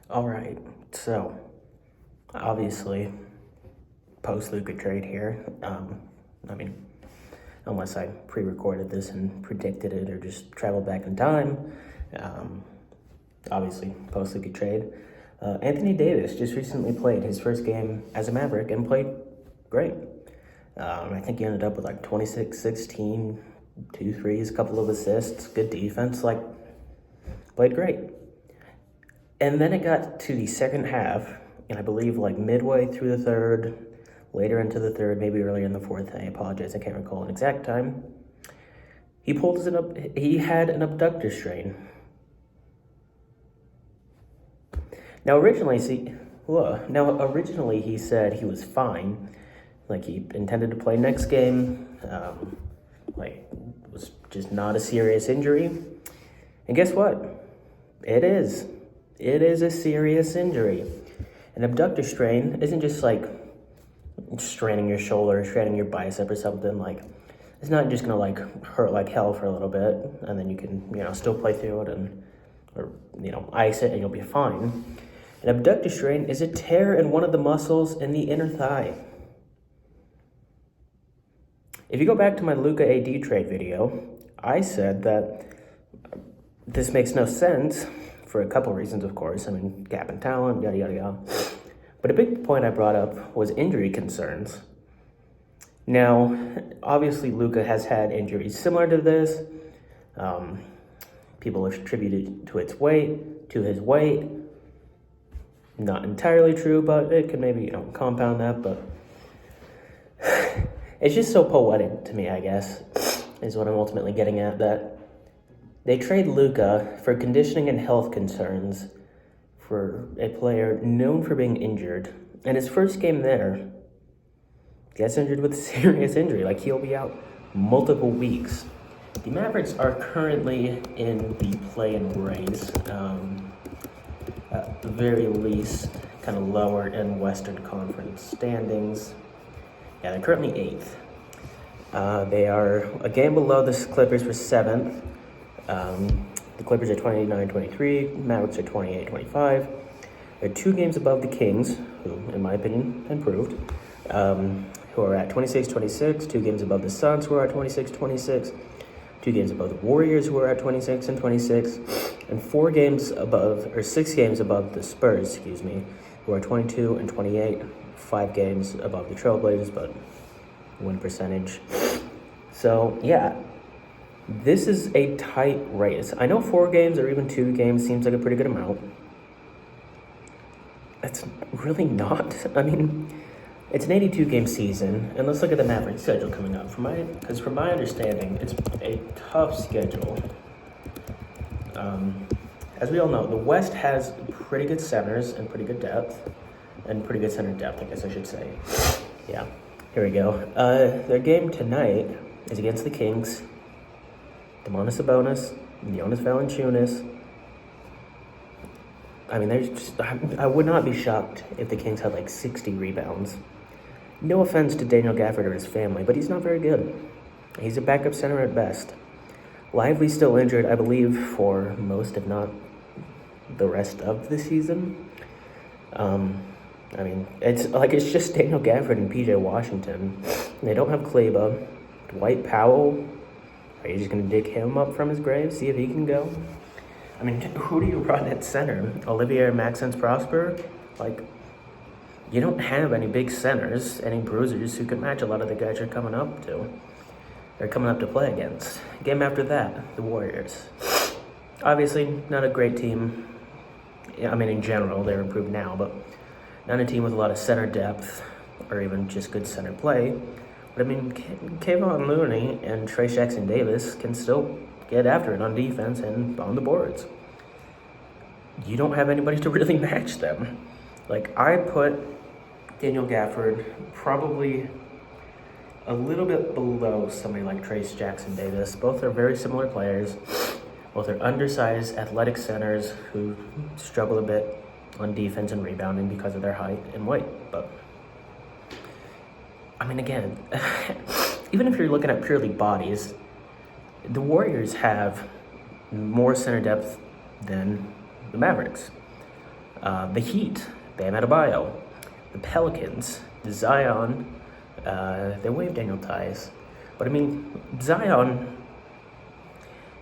All right, so obviously, post Luka trade here. I mean, unless I pre-recorded this and predicted it or just traveled back in time. Um, Obviously, post Luka trade. Anthony Davis just recently played his first game as a Maverick and played great. I think he ended up with like 26, 16, 2 threes, a couple of assists, good defense, like played great. And then it got to the second half, and I believe like midway through the third, later into the third, maybe earlier in the fourth. I apologize, I can't recall an exact time. He had an abductor strain. Now originally he said he was fine, like he intended to play next game, like it was just not a serious injury. And guess what? It is. It is a serious injury. An abductor strain isn't just like straining your shoulder, straining your bicep or something. Like, it's not just gonna like hurt like hell for a little bit, and then you can still play through it or ice it and you'll be fine. An abductor strain is a tear in one of the muscles in the inner thigh. If you go back to my Luka AD trade video, I said that this makes no sense for a couple reasons, of course. I mean, gap in talent, yada, yada, yada. But a big point I brought up was injury concerns. Now, obviously, Luka has had injuries similar to this. People have attributed to his weight. Not entirely true, but it could maybe, compound that. But it's just so poetic to me, I guess, is what I'm ultimately getting at, that they trade Luka for conditioning and health concerns for a player known for being injured. And his first game there, gets injured with a serious injury. Like, he'll be out multiple weeks. The Mavericks are currently in the play-in race. At the very least, kind of lower in Western Conference standings. Yeah, they're currently 8th. They are a game below the Clippers for 7th. The Clippers are 29-23, Mavericks are 28-25. They're 2 games above the Kings, who, in my opinion, improved, who are at 26-26, 2 games above the Suns, who are at 26-26, 2 games above the Warriors, who are at 26-26, and 6 games above the Spurs, who are 22-28, 5 games above the Trailblazers, but win percentage. So, yeah, this is a tight race. I know 4 games or even 2 games seems like a pretty good amount. It's really not. I mean, it's an 82-game season, and let's look at the Mavericks schedule coming up. From my understanding, it's a tough schedule. As we all know, the West has pretty good centers and pretty good depth, and pretty good center depth, I guess I should say. Yeah, here we go. Their game tonight is against the Kings. Domantas Sabonis, Jonas Valanciunas. I mean, I would not be shocked if the Kings had like 60 rebounds. No offense to Daniel Gafford or his family, but he's not very good. He's a backup center at best. Lively's still injured, I believe, for most, if not the rest of the season. I mean, it's just Daniel Gafford and PJ Washington. They don't have Kleba. Dwight Powell, are you just going to dig him up from his grave, see if he can go? I mean, who do you run at center? Olivier Maxence Prosper? Like, you don't have any big centers, any bruisers who can match a lot of the guys you're coming up to. They're coming up to play against. Game after that, the Warriors. Obviously, not a great team. I mean, in general, they're improved now, but not a team with a lot of center depth or even just good center play. But I mean, Kevon Looney and Trayce Jackson-Davis can still get after it on defense and on the boards. You don't have anybody to really match them. Like, I put Daniel Gafford probably a little bit below somebody like Trayce Jackson-Davis. Both are very similar players. Both are undersized, athletic centers who struggle a bit on defense and rebounding because of their height and weight. But, I mean, again, even if you're looking at purely bodies, the Warriors have more center depth than the Mavericks. The Heat, Bam Adebayo. The Pelicans, Zion. They waived Daniel Tice. But I mean, Zion,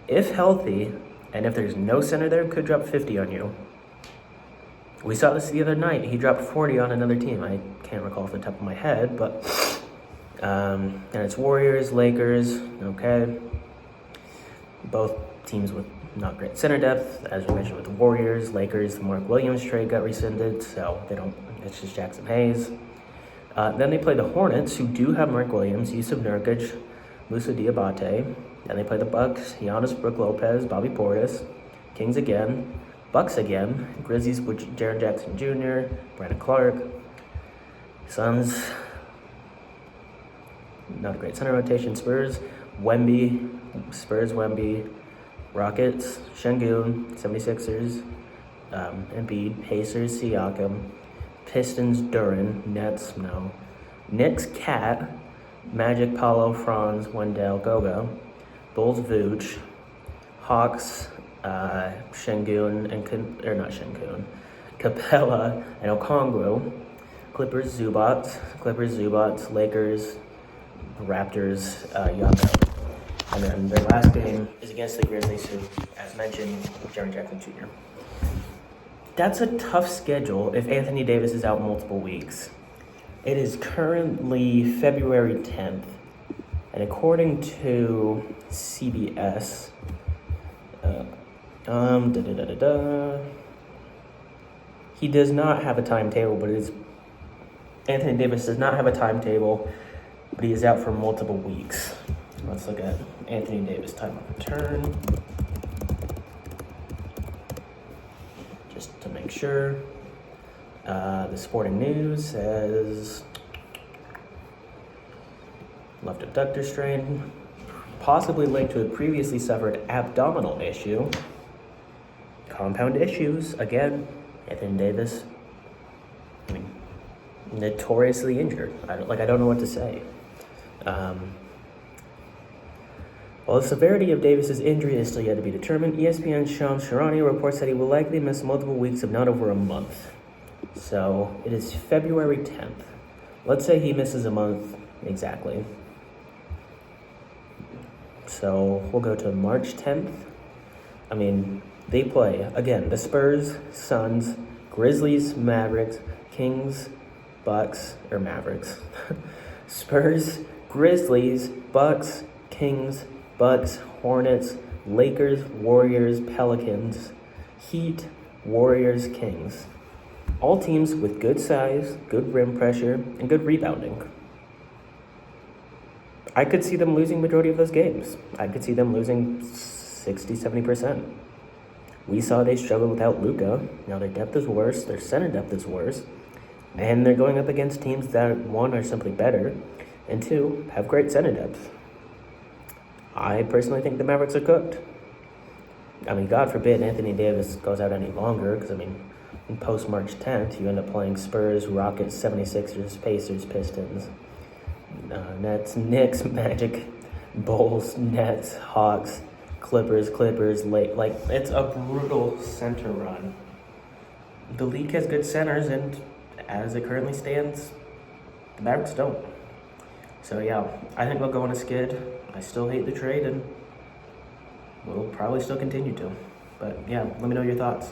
if healthy, and if there's no center there, could drop 50 on you. We saw this the other night. He dropped 40 on another team. I can't recall off the top of my head, but and it's Warriors, Lakers, okay. Both teams with not great center depth. As we mentioned with the Warriors, Lakers, the Mark Williams trade got rescinded, so they don't, it's just Jackson Hayes. Then they play the Hornets, who do have Mark Williams, Yusuf Nurkic, Musa Diabate. Then they play the Bucks, Giannis, Brook Lopez, Bobby Portis. Kings again, Bucks again, Grizzlies with Jaren Jackson Jr., Brandon Clark. Suns, not a great center rotation. Spurs, Wemby, Rockets, Şengün, 76ers, Embiid, Pacers, Siakam, Pistons, Duran, Nets, no. Knicks, Cat, Magic, Paulo, Franz, Wendell, Goga, Bulls, Vooch, Hawks, Şengün, Capella, and Okongwu, Clippers, Zubats, Lakers, Raptors, Yaka. And then their last game is against the Grizzlies, who, as mentioned, Jaren Jackson Jr. That's a tough schedule if Anthony Davis is out multiple weeks. It is currently February 10th, and according to CBS, he does not have a timetable, but Anthony Davis does not have a timetable, but he is out for multiple weeks. Let's look at Anthony Davis time of return, just to make sure. The Sporting News says left abductor strain, possibly linked to a previously suffered abdominal issue. Compound issues, again, Anthony Davis, I mean, notoriously injured. I don't know what to say. While the severity of Davis's injury is still yet to be determined, ESPN's Shams Charania reports that he will likely miss multiple weeks, if not over a month. So it is February 10th. Let's say he misses a month exactly. So we'll go to March 10th. I mean, they play, again, the Spurs, Suns, Grizzlies, Mavericks, Kings, Bucks, or Mavericks. Spurs, Grizzlies, Bucks, Kings, Bucks, Hornets, Lakers, Warriors, Pelicans, Heat, Warriors, Kings. All teams with good size, good rim pressure, and good rebounding. I could see them losing majority of those games. I could see them losing 60, 70%. We saw they struggled without Luka. Now their depth is worse, their center depth is worse, and they're going up against teams that, one, are simply better, and two, have great center depth. I personally think the Mavericks are cooked. I mean, God forbid Anthony Davis goes out any longer, because, I mean, in post-March 10th, you end up playing Spurs, Rockets, 76ers, Pacers, Pistons, Nets, Knicks, Magic, Bulls, Nets, Hawks, Clippers, like, it's a brutal center run. The league has good centers, and as it currently stands, the Mavericks don't. So yeah, I think they'll go on a skid. I still hate the trade, and we'll probably still continue to. But yeah, let me know your thoughts.